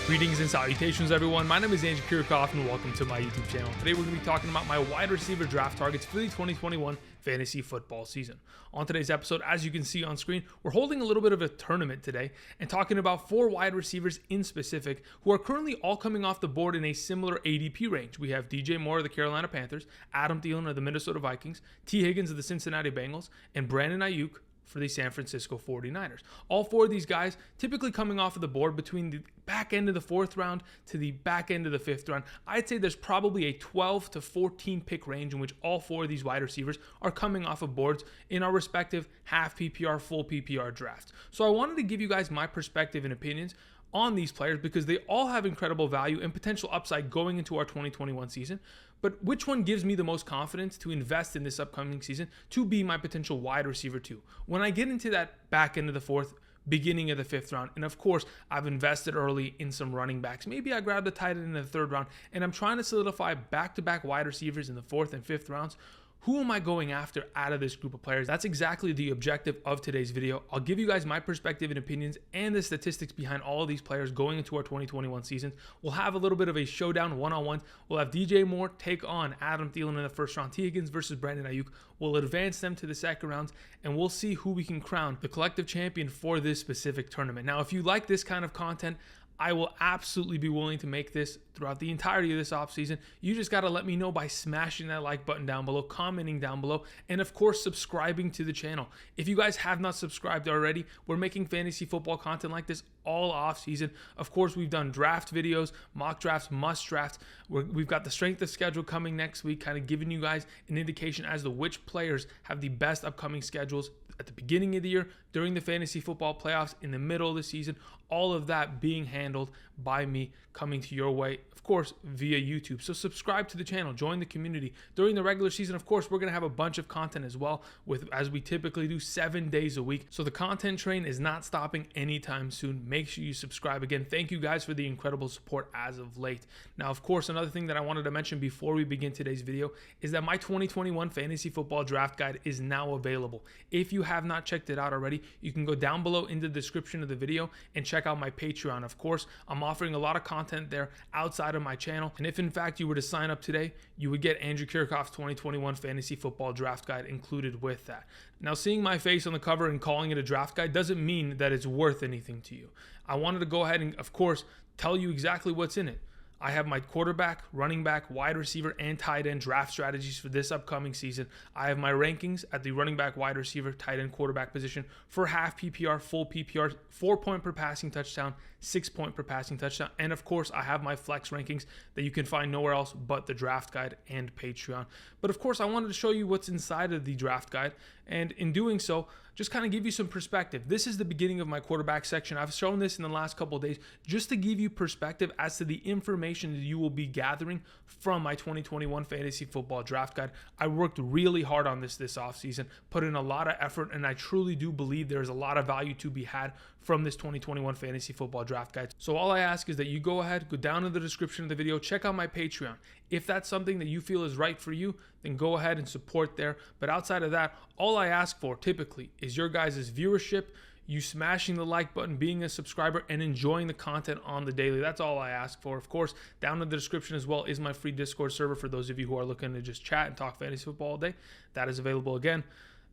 Greetings and salutations, everyone. My name is Aiyuk and welcome to my YouTube channel. Today we're going to be talking about my wide receiver draft targets for the 2021 fantasy football season. On today's episode, as you can see on screen, we're holding a little bit of a tournament today and talking about 4 wide receivers in specific who are currently all coming off the board in a similar ADP range. We have DJ Moore of the Carolina Panthers, Adam Thielen of the Minnesota Vikings, T. Higgins of the Cincinnati Bengals, and Brandon Aiyuk for the San Francisco 49ers. All 4 of these guys typically coming off of the board between the back end of the 4th round to the back end of the 5th round. I'd say there's probably a 12 to 14 pick range in which all 4 of these wide receivers are coming off of boards in our respective half PPR, full PPR drafts. So I wanted to give you guys my perspective and opinions on these players because they all have incredible value and potential upside going into our 2021 season. But which one gives me the most confidence to invest in this upcoming season to be my potential wide receiver 2? When I get into that back end of the 4th, beginning of the 5th round, and of course, I've invested early in some running backs. Maybe I grabbed a tight end in the 3rd round, and I'm trying to solidify back-to-back wide receivers in the 4th and 5th rounds. Who am I going after out of this group of players? That's exactly the objective of today's video. I'll give you guys my perspective and opinions and the statistics behind all of these players going into our 2021 season. We'll have a little bit of a showdown one-on-one. We'll have DJ Moore take on Adam Thielen in the 1st round, T. Higgins versus Brandon Aiyuk. We'll advance them to the 2nd rounds, and we'll see who we can crown the collective champion for this specific tournament. Now, if you like this kind of content, I will absolutely be willing to make this throughout the entirety of this offseason. You just got to let me know by smashing that like button down below, commenting down below, and of course, subscribing to the channel. If you guys have not subscribed already, we're making fantasy football content like this all offseason. Of course, we've done draft videos, mock drafts, must drafts. We've got the strength of schedule coming next week, kind of giving you guys an indication as to which players have the best upcoming schedules at the beginning of the year, during the fantasy football playoffs, in the middle of the season, all of that being handled by me, coming to your way, of course, via YouTube. So subscribe to the channel, join the community. During the regular season, of course, we're going to have a bunch of content as well, as we typically do 7 days a week. So the content train is not stopping anytime soon. Make sure you subscribe. Again, thank you guys for the incredible support as of late. Now, of course, another thing that I wanted to mention before we begin today's video is that my 2021 fantasy football draft guide is now available. If you have not checked it out already, you can go down below in the description of the video and check out my Patreon. Of course, I'm offering a lot of content there outside of my channel, and if in fact you were to sign up today, you would get Andrew Kirchhoff's 2021 fantasy football draft guide included with that. Now, seeing my face on the cover and calling it a draft guide doesn't mean that it's worth anything to you. I wanted to go ahead and, of course, tell you exactly what's in it. I have my quarterback, running back, wide receiver, and tight end draft strategies for this upcoming season. I have my rankings at the running back, wide receiver, tight end, quarterback position for half PPR, full PPR, 4-point per passing touchdown, 6-point per passing touchdown. And of course, I have my flex rankings that you can find nowhere else but the draft guide and Patreon. But of course, I wanted to show you what's inside of the draft guide. And in doing so, just kind of give you some perspective. This is the beginning of my quarterback section. I've shown this in the last couple of days just to give you perspective as to the information that you will be gathering from my 2021 fantasy football draft guide. I worked really hard on this offseason, put in a lot of effort, and I truly do believe there's a lot of value to be had from this 2021 fantasy football draft guide. So all I ask is that you go ahead, go down in the description of the video, check out my Patreon. If that's something that you feel is right for you, then go ahead and support there. But outside of that, all I ask for typically is your guys' viewership, you smashing the like button, being a subscriber, and enjoying the content on the daily. That's all I ask for. Of course, down in the description as well is my free Discord server for those of you who are looking to just chat and talk fantasy football all day. That is available again.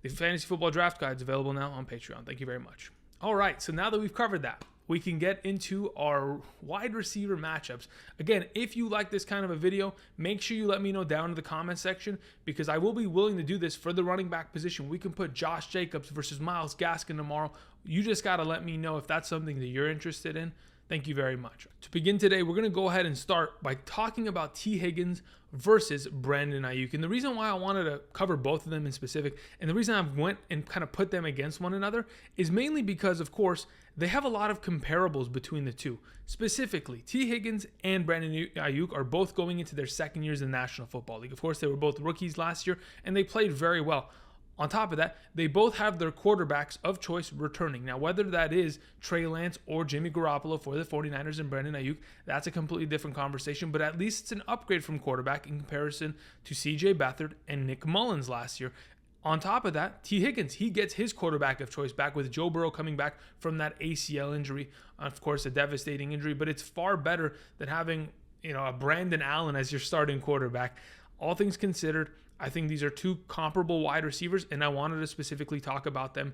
The fantasy football draft guide is available now on Patreon. Thank you very much. All right, so now that we've covered that, we can get into our wide receiver matchups. Again, if you like this kind of a video, make sure you let me know down in the comment section because I will be willing to do this for the running back position. We can put Josh Jacobs versus Myles Gaskin tomorrow. You just got to let me know if that's something that you're interested in. Thank you very much. To begin today, we're going to go ahead and start by talking about T. Higgins versus Brandon Aiyuk. And the reason why I wanted to cover both of them in specific, and the reason I went and kind of put them against one another, is mainly because, of course, they have a lot of comparables between the two. Specifically, T. Higgins and Brandon Aiyuk are both going into their 2nd years in the National Football League. Of course, they were both rookies last year, and they played very well. On top of that, they both have their quarterbacks of choice returning. Now, whether that is Trey Lance or Jimmy Garoppolo for the 49ers and Brandon Aiyuk, that's a completely different conversation, but at least it's an upgrade from quarterback in comparison to CJ Beathard and Nick Mullins last year. On top of that, T. Higgins, he gets his quarterback of choice back with Joe Burrow coming back from that ACL injury. Of course, a devastating injury, but it's far better than having, a Brandon Allen as your starting quarterback. All things considered, I think these are two comparable wide receivers, and I wanted to specifically talk about them,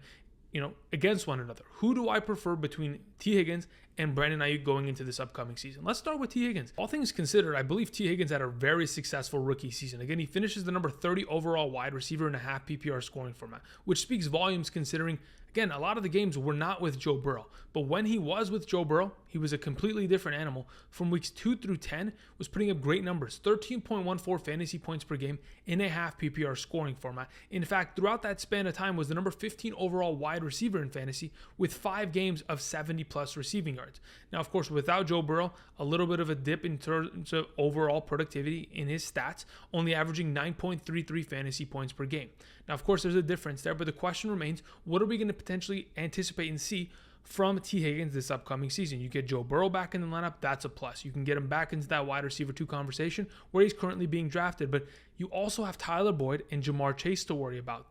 against one another. Who do I prefer between T. Higgins and Brandon Aiyuk going into this upcoming season? Let's start with T. Higgins. All things considered, I believe T. Higgins had a very successful rookie season. Again, he finishes the number 30 overall wide receiver in a half PPR scoring format, which speaks volumes considering, again, a lot of the games were not with Joe Burrow. But when he was with Joe Burrow, he was a completely different animal. From weeks 2 through 10, was putting up great numbers, 13.14 fantasy points per game in a half PPR scoring format. In fact, throughout that span of time, was the number 15 overall wide receiver in fantasy with 5 games of 70 plus receiving yards. Now, of course, without Joe Burrow, a little bit of a dip in terms of overall productivity in his stats, only averaging 9.33 fantasy points per game. Now, of course, there's a difference there, but the question remains, what are we going to potentially anticipate and see from T. Higgins this upcoming season? You get Joe Burrow back in the lineup, that's a plus. You can get him back into that wide receiver 2 conversation where he's currently being drafted, but you also have Tyler Boyd and Jamar Chase to worry about.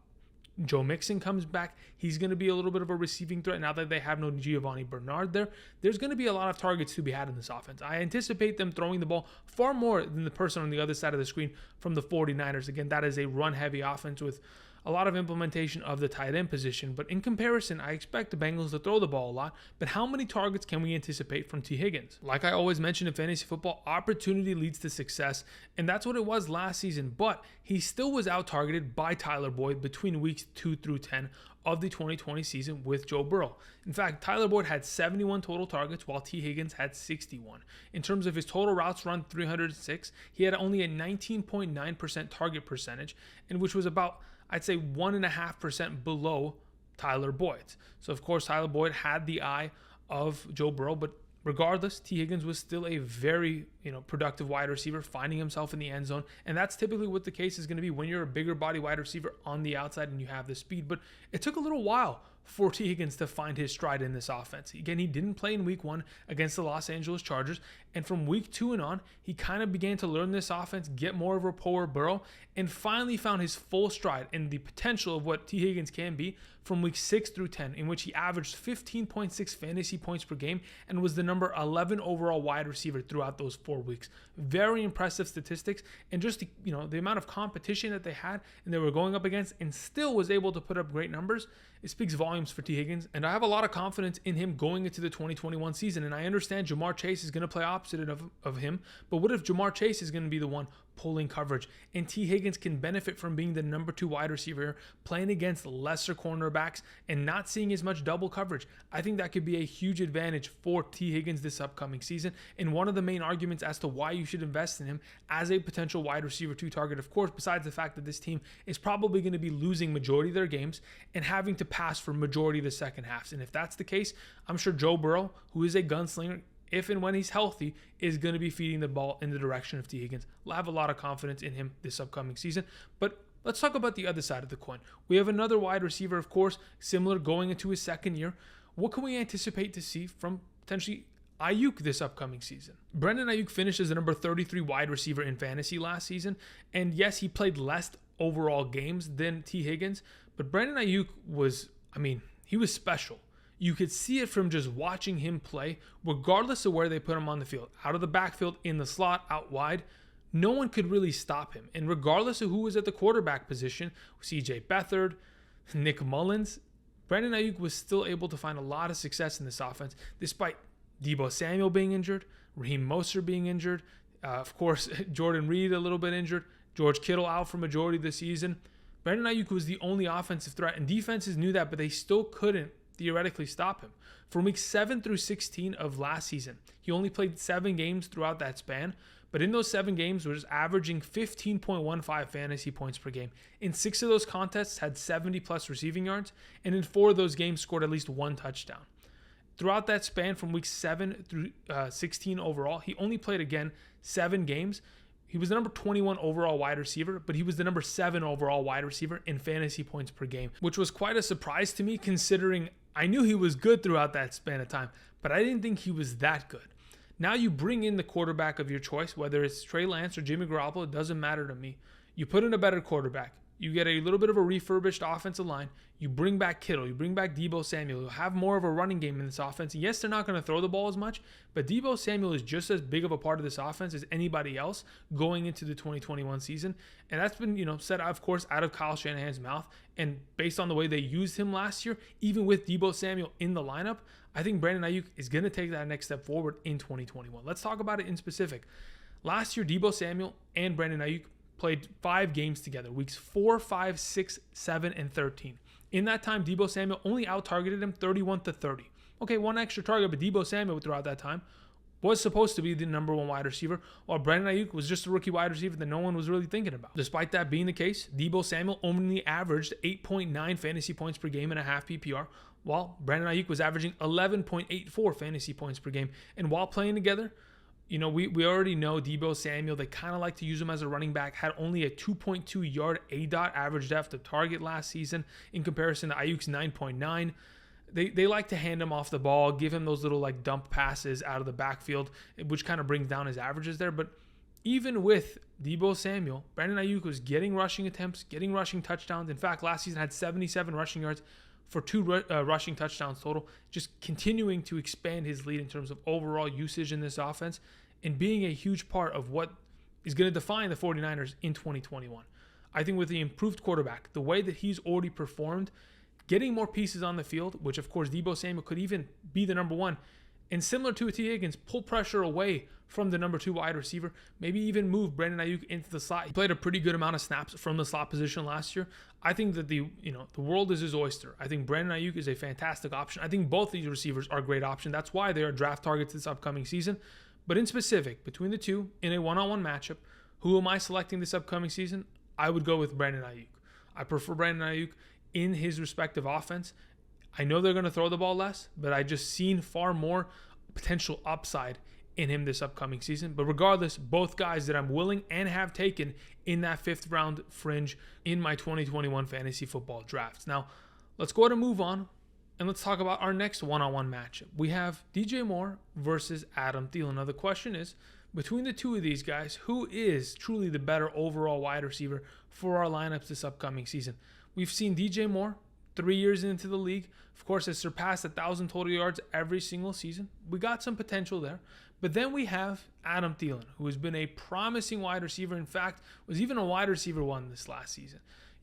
Joe Mixon comes back. He's going to be a little bit of a receiving threat now that they have no Giovanni Bernard there. There's going to be a lot of targets to be had in this offense. I anticipate them throwing the ball far more than the person on the other side of the screen from the 49ers. Again, that is a run-heavy offense with a lot of implementation of the tight end position. But in comparison, I expect the Bengals to throw the ball a lot. But how many targets can we anticipate from T. Higgins? Like I always mention in fantasy football, opportunity leads to success. And that's what it was last season. But he still was out-targeted by Tyler Boyd between weeks 2 through 10 of the 2020 season with Joe Burrow. In fact, Tyler Boyd had 71 total targets while T. Higgins had 61. In terms of his total routes run, 306, he had only a 19.9% target percentage, and which was about, I'd say, 1.5% below Tyler Boyd's. So, of course, Tyler Boyd had the eye of Joe Burrow, but regardless, T. Higgins was still a very, productive wide receiver, finding himself in the end zone. And that's typically what the case is going to be when you're a bigger body wide receiver on the outside and you have the speed. But it took a little while for T. Higgins to find his stride in this offense. Again, he didn't play in week 1 against the Los Angeles Chargers. And from week 2 and on, he kind of began to learn this offense, get more of a rapport with Burrow, and finally found his full stride and the potential of what T. Higgins can be from week 6 through 10, in which he averaged 15.6 fantasy points per game and was the number 11 overall wide receiver throughout those 4 weeks. Very impressive statistics, and just the amount of competition that they had and they were going up against, and still was able to put up great numbers. It speaks volumes for T. Higgins, and I have a lot of confidence in him going into the 2021 season. And I understand Jamar Chase is going to play opposite of him, but what if Jamar Chase is going to be the one pulling coverage, and T. Higgins can benefit from being the number 2 wide receiver, playing against lesser cornerbacks and not seeing as much double coverage? I think that could be a huge advantage for T. Higgins this upcoming season, and one of the main arguments as to why you should invest in him as a potential wide receiver 2 target, of course, besides the fact that this team is probably going to be losing majority of their games and having to pass for majority of the second halves. And if that's the case, I'm sure Joe Burrow, who is a gunslinger, if and when he's healthy, is going to be feeding the ball in the direction of T. Higgins. I'll have a lot of confidence in him this upcoming season. But let's talk about the other side of the coin. We have another wide receiver, of course, similar, going into his second year. What can we anticipate to see from potentially Aiyuk this upcoming season? Brandon Aiyuk finished as the number 33 wide receiver in fantasy last season. And yes, he played less overall games than T. Higgins, but Brandon Aiyuk was, he was special. You could see it from just watching him play, regardless of where they put him on the field. Out of the backfield, in the slot, out wide, no one could really stop him. And regardless of who was at the quarterback position, C.J. Beathard, Nick Mullins, Brandon Aiyuk was still able to find a lot of success in this offense, despite Deebo Samuel being injured, Raheem Mostert being injured, of course, Jordan Reed a little bit injured, George Kittle out for majority of the season. Brandon Aiyuk was the only offensive threat, and defenses knew that, but they still couldn't theoretically stop him. From week 7 through 16 of last season, he only played 7 games throughout that span, but in those 7 games was averaging 15.15 fantasy points per game. In 6 of those contests had 70 plus receiving yards, and in 4 of those games scored at least 1 touchdown. Throughout that span from week 7 through 16 overall, he only played, again, 7 games. He was the number 21 overall wide receiver, but he was the number 7 overall wide receiver in fantasy points per game, which was quite a surprise to me, considering I knew he was good throughout that span of time, but I didn't think he was that good. Now you bring in the quarterback of your choice, whether it's Trey Lance or Jimmy Garoppolo, it doesn't matter to me. You put in a better quarterback. You get a little bit of a refurbished offensive line. You bring back Kittle. You bring back Deebo Samuel. You'll have more of a running game in this offense. And yes, they're not going to throw the ball as much, but Deebo Samuel is just as big of a part of this offense as anybody else going into the 2021 season. And that's been, said, of course, out of Kyle Shanahan's mouth. And based on the way they used him last year, even with Deebo Samuel in the lineup, I think Brandon Aiyuk is going to take that next step forward in 2021. Let's talk about it in specific. Last year, Deebo Samuel and Brandon Aiyuk played 5 games together, weeks 4, 5, 6, 7, and 13. In that time, Deebo Samuel only out-targeted him 31-30. Okay, one extra target, but Deebo Samuel throughout that time was supposed to be the number 1 wide receiver, while Brandon Aiyuk was just a rookie wide receiver that no one was really thinking about. Despite that being the case, Deebo Samuel only averaged 8.9 fantasy points per game in a half PPR, while Brandon Aiyuk was averaging 11.84 fantasy points per game. And while playing together, we already know Deebo Samuel, they kind of like to use him as a running back, had only a 2.2 yard ADOT average depth of target last season in comparison to Aiyuk's 9.9. They like to hand him off the ball, give him those little dump passes out of the backfield, which kind of brings down his averages there. But even with Deebo Samuel, Brandon Aiyuk was getting rushing attempts, getting rushing touchdowns. In fact, last season had 77 rushing yards for 2 rushing touchdowns total, just continuing to expand his lead in terms of overall usage in this offense and being a huge part of what is going to define the 49ers in 2021. I think with the improved quarterback, the way that he's already performed, getting more pieces on the field, which of course Deebo Samuel could even be the number 1, and similar to T. Higgins, pull pressure away from the number 2 wide receiver, maybe even move Brandon Aiyuk into the slot. He played a pretty good amount of snaps from the slot position last year. I think that the world is his oyster. I think Brandon Aiyuk is a fantastic option. I think both these receivers are a great option. That's why they are draft targets this upcoming season. But in specific, between the two, in a one-on-one matchup, who am I selecting this upcoming season? I would go with Brandon Aiyuk. I prefer Brandon Aiyuk in his respective offense. I know they're going to throw the ball less, but I just seen far more potential upside in him this upcoming season. But regardless, both guys that I'm willing and have taken in that 5th round fringe in my 2021 fantasy football drafts. Now, let's go ahead and move on. And let's talk about our next one-on-one matchup. We have DJ Moore versus Adam Thielen. Now, the question is, between the two of these guys, who is truly the better overall wide receiver for our lineups this upcoming season? We've seen DJ Moore, 3 years into the league, of course, has surpassed 1,000 total yards every single season. We got some potential there. But then we have Adam Thielen, who has been a promising wide receiver. In fact, was even a wide receiver 1 this last season.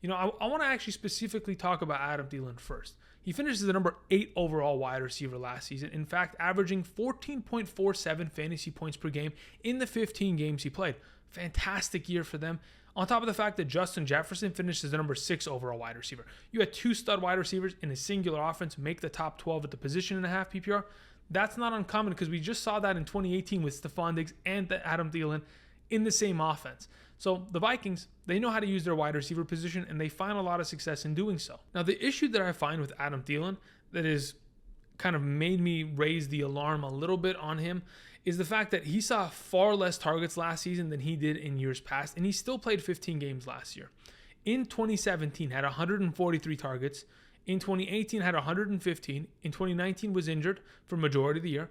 I want to actually specifically talk about Adam Thielen first. He finished as the number 8 overall wide receiver last season. In fact, averaging 14.47 fantasy points per game in the 15 games he played. Fantastic year for them. On top of the fact that Justin Jefferson finished as the number 6 overall wide receiver. You had 2 stud wide receivers in a singular offense make the top 12 at the position and a half PPR. That's not uncommon because we just saw that in 2018 with Stephon Diggs and Adam Thielen in the same offense. So the Vikings, they know how to use their wide receiver position, and they find a lot of success in doing so. Now, the issue that I find with Adam Thielen that is kind of made me raise the alarm a little bit on him is the fact that he saw far less targets last season than he did in years past, and he still played 15 games last year. In 2017, had 143 targets. In 2018, had 115. In 2019, was injured for majority of the year.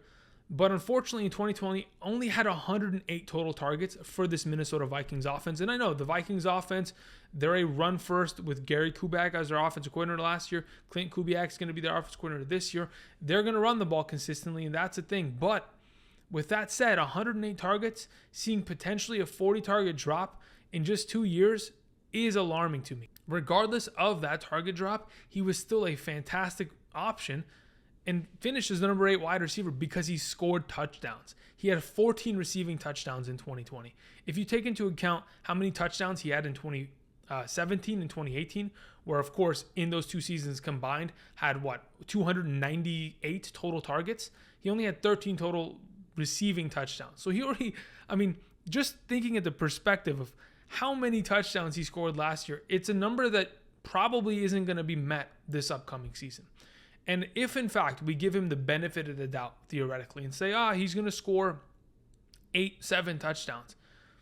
But unfortunately, in 2020, only had 108 total targets for this Minnesota Vikings offense. And I know the Vikings offense, they're a run first with Gary Kubiak as their offensive coordinator last year. Clint Kubiak is going to be their offensive coordinator this year. They're going to run the ball consistently, and that's a thing. But with that said, 108 targets, seeing potentially a 40 target drop in just 2 years is alarming to me. Regardless of that target drop, he was still a fantastic option and finished as the number 8 wide receiver because he scored touchdowns. He had 14 receiving touchdowns in 2020. If you take into account how many touchdowns he had in 2017 and 2018, where of course in those 2 seasons combined had 298 total targets, he only had 13 total receiving touchdowns. So he already, just thinking at the perspective of how many touchdowns he scored last year, it's a number that probably isn't going to be met this upcoming season. And if, in fact, we give him the benefit of the doubt, theoretically, and say, he's going to score 8-7 touchdowns,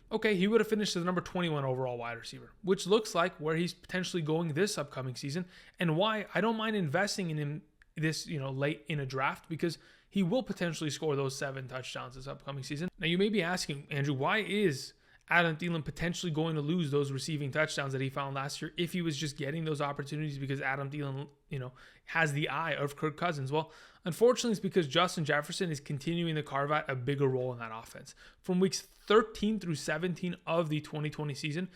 okay, he would have finished as the number 21 overall wide receiver, which looks like where he's potentially going this upcoming season, and why I don't mind investing in him this, late in a draft, because he will potentially score those 7 touchdowns this upcoming season. Now, you may be asking, Andrew, why is Adam Thielen potentially going to lose those receiving touchdowns that he found last year if he was just getting those opportunities because Adam Thielen, has the eye of Kirk Cousins. Well, unfortunately, it's because Justin Jefferson is continuing to carve out a bigger role in that offense. From weeks 13 through 17 of the 2020 season,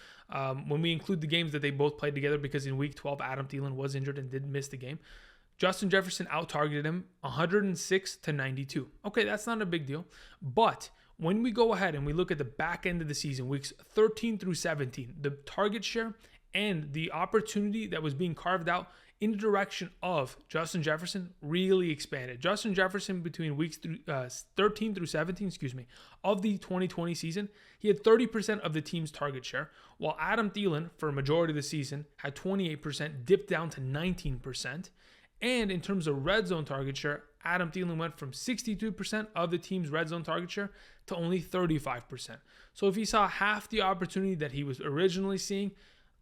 when we include the games that they both played together, because in week 12, Adam Thielen was injured and did miss the game, Justin Jefferson out-targeted him 106 to 92. Okay, that's not a big deal. But when we go ahead and we look at the back end of the season, weeks 13 through 17, the target share and the opportunity that was being carved out in the direction of Justin Jefferson really expanded. Justin Jefferson, between weeks 13 through 17, of the 2020 season, he had 30% of the team's target share, while Adam Thielen, for a majority of the season, had 28%, dipped down to 19%. And in terms of red zone target share, Adam Thielen went from 62% of the team's red zone target share to only 35%. So if he saw half the opportunity that he was originally seeing,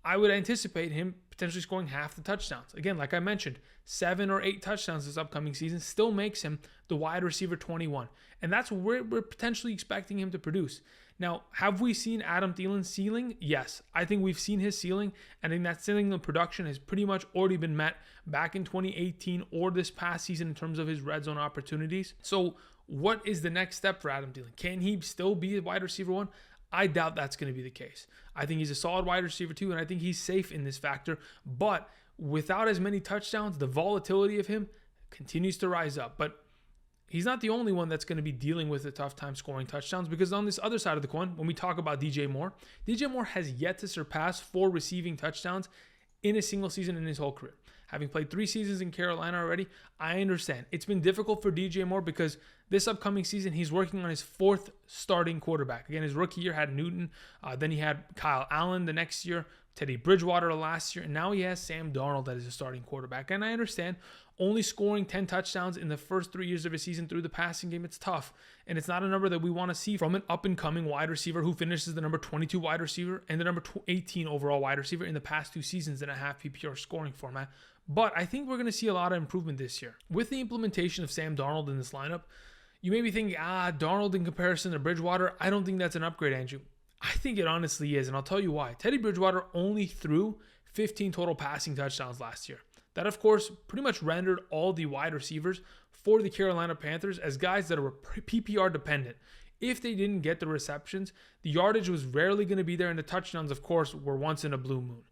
I would anticipate him potentially scoring half the touchdowns. Again, like I mentioned, 7 or 8 touchdowns this upcoming season still makes him the wide receiver 21. And that's where we're potentially expecting him to produce. Now, have we seen Adam Thielen's ceiling? Yes. I think we've seen his ceiling, and I think that ceiling of production has pretty much already been met back in 2018 or this past season in terms of his red zone opportunities. So what is the next step for Adam Thielen? Can he still be a wide receiver 1? I doubt that's going to be the case. I think he's a solid wide receiver 2, and I think he's safe in this factor. But without as many touchdowns, the volatility of him continues to rise up. But he's not the only one that's going to be dealing with a tough time scoring touchdowns, because on this other side of the coin, when we talk about DJ Moore has yet to surpass 4 receiving touchdowns in a single season in his whole career. Having played 3 seasons in Carolina already, I understand. It's been difficult for DJ Moore because this upcoming season, he's working on his 4th starting quarterback. Again, his rookie year had Newton. Then he had Kyle Allen the next year, Teddy Bridgewater last year, and now he has Sam Darnold as a starting quarterback. And I understand only scoring 10 touchdowns in the first 3 years of a season through the passing game, it's tough. And it's not a number that we want to see from an up-and-coming wide receiver who finishes the number 22 wide receiver and the number 18 overall wide receiver in the past 2 seasons in a half PPR scoring format. But I think we're going to see a lot of improvement this year. With the implementation of Sam Darnold in this lineup, you may be thinking, Darnold in comparison to Bridgewater, I don't think that's an upgrade, Andrew. I think it honestly is, and I'll tell you why. Teddy Bridgewater only threw 15 total passing touchdowns last year. That, of course, pretty much rendered all the wide receivers for the Carolina Panthers as guys that were PPR dependent. If they didn't get the receptions, the yardage was rarely going to be there, and the touchdowns, of course, were once in a blue moon.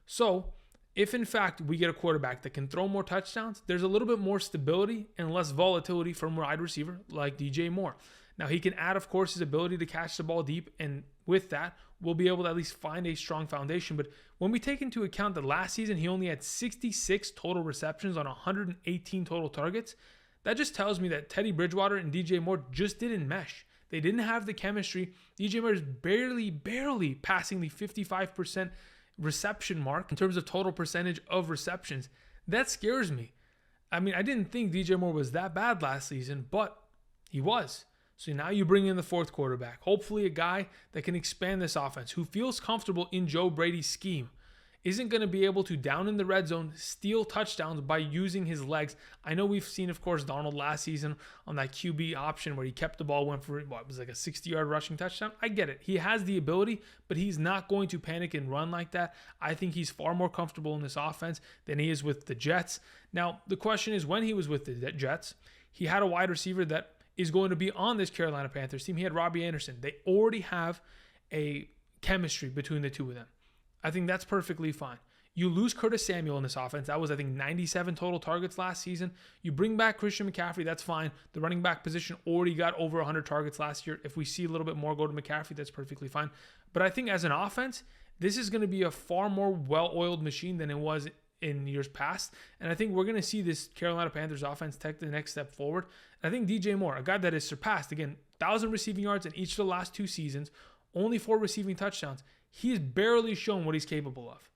So, if in fact we get a quarterback that can throw more touchdowns, there's a little bit more stability and less volatility from a wide receiver like DJ Moore. Now, he can add, of course, his ability to catch the ball deep, and with that, we'll be able to at least find a strong foundation. But when we take into account that last season he only had 66 total receptions on 118 total targets, that just tells me that Teddy Bridgewater and DJ Moore just didn't mesh. They didn't have the chemistry. DJ Moore is barely passing the 55% reception mark in terms of total percentage of receptions. That scares me. I mean, I didn't think DJ Moore was that bad last season, but he was. So now you bring in the 4th quarterback, hopefully a guy that can expand this offense, who feels comfortable in Joe Brady's scheme, isn't going to be able to, down in the red zone, steal touchdowns by using his legs. I know we've seen, of course, Darnold last season on that QB option where he kept the ball, went for, it was like a 60-yard rushing touchdown. I get it. He has the ability, but he's not going to panic and run like that. I think he's far more comfortable in this offense than he is with the Jets. Now, the question is, when he was with the Jets, he had a wide receiver that is going to be on this Carolina Panthers team. He had Robbie Anderson. They already have a chemistry between the two of them. I think that's perfectly fine. You lose Curtis Samuel in this offense. That was, I think, 97 total targets last season. You bring back Christian McCaffrey. That's fine. The running back position already got over 100 targets last year. If we see a little bit more go to McCaffrey, that's perfectly fine. But I think as an offense, this is going to be a far more well-oiled machine than it was in years past. And I think we're going to see this Carolina Panthers offense take the next step forward. And I think DJ Moore, a guy that has surpassed, again, 1,000 receiving yards in each of the last 2 seasons, only 4 receiving touchdowns. He has barely shown what he's capable of.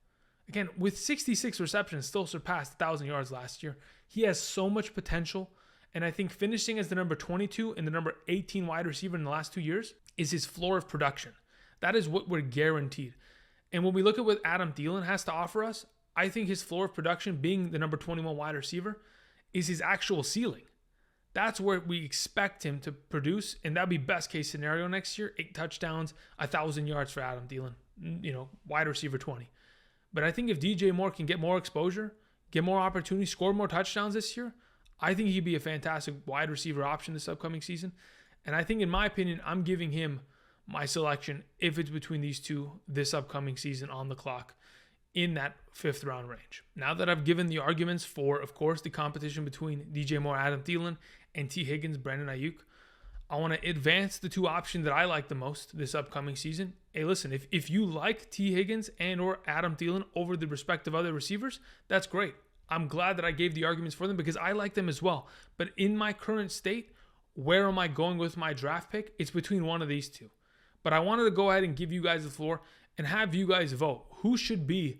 Again, with 66 receptions, still surpassed 1,000 yards last year. He has so much potential. And I think finishing as the number 22 and the number 18 wide receiver in the last 2 years is his floor of production. That is what we're guaranteed. And when we look at what Adam Thielen has to offer us, I think his floor of production, being the number 21 wide receiver, is his actual ceiling. That's where we expect him to produce, and that'd be best case scenario next year. 8 touchdowns, 1,000 yards for Adam Thielen, wide receiver 20. But I think if DJ Moore can get more exposure, get more opportunity, score more touchdowns this year, I think he'd be a fantastic wide receiver option this upcoming season. And I think, in my opinion, I'm giving him my selection if it's between these two this upcoming season on the clock in that 5th round range. Now that I've given the arguments for, of course, the competition between DJ Moore, Adam Thielen, and T. Higgins, Brandon Aiyuk, I want to advance the 2 options that I like the most this upcoming season. Hey, listen, if you like T. Higgins and or Adam Thielen over the respective other receivers, that's great. I'm glad that I gave the arguments for them because I like them as well. But in my current state, where am I going with my draft pick? It's between one of these 2. But I wanted to go ahead and give you guys the floor and have you guys vote. Who should be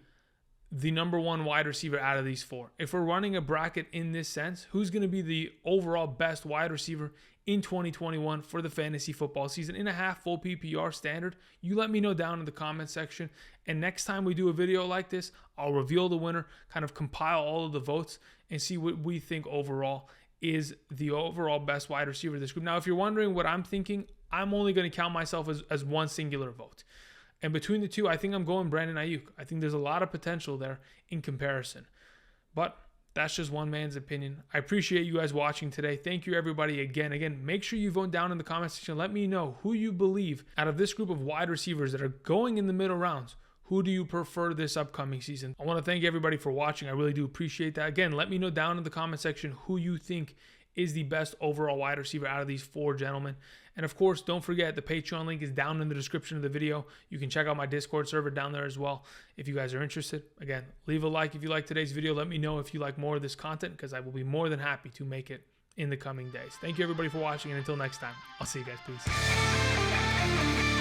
the number 1 wide receiver out of these 4? If we're running a bracket in this sense, who's going to be the overall best wide receiver in 2021 for the fantasy football season in a half full PPR standard? You let me know down in the comment section. And next time we do a video like this, I'll reveal the winner, kind of compile all of the votes and see what we think overall is the overall best wide receiver of this group. Now, if you're wondering what I'm thinking, I'm only going to count myself as one singular vote. And between the 2, I think I'm going Brandon Aiyuk. I think there's a lot of potential there in comparison. But that's just one man's opinion. I appreciate you guys watching today. Thank you, everybody, again. Make sure you vote down in the comment section. Let me know who you believe out of this group of wide receivers that are going in the middle rounds. Who do you prefer this upcoming season? I want to thank everybody for watching. I really do appreciate that. Again, let me know down in the comment section who you think is the best overall wide receiver out of these 4 gentlemen. And of course, don't forget the Patreon link is down in the description of the video. You can check out my Discord server down there as well if you guys are interested. Again, leave a like if you like today's video. Let me know if you like more of this content because I will be more than happy to make it in the coming days. Thank you everybody for watching, and until next time, I'll see you guys. Peace.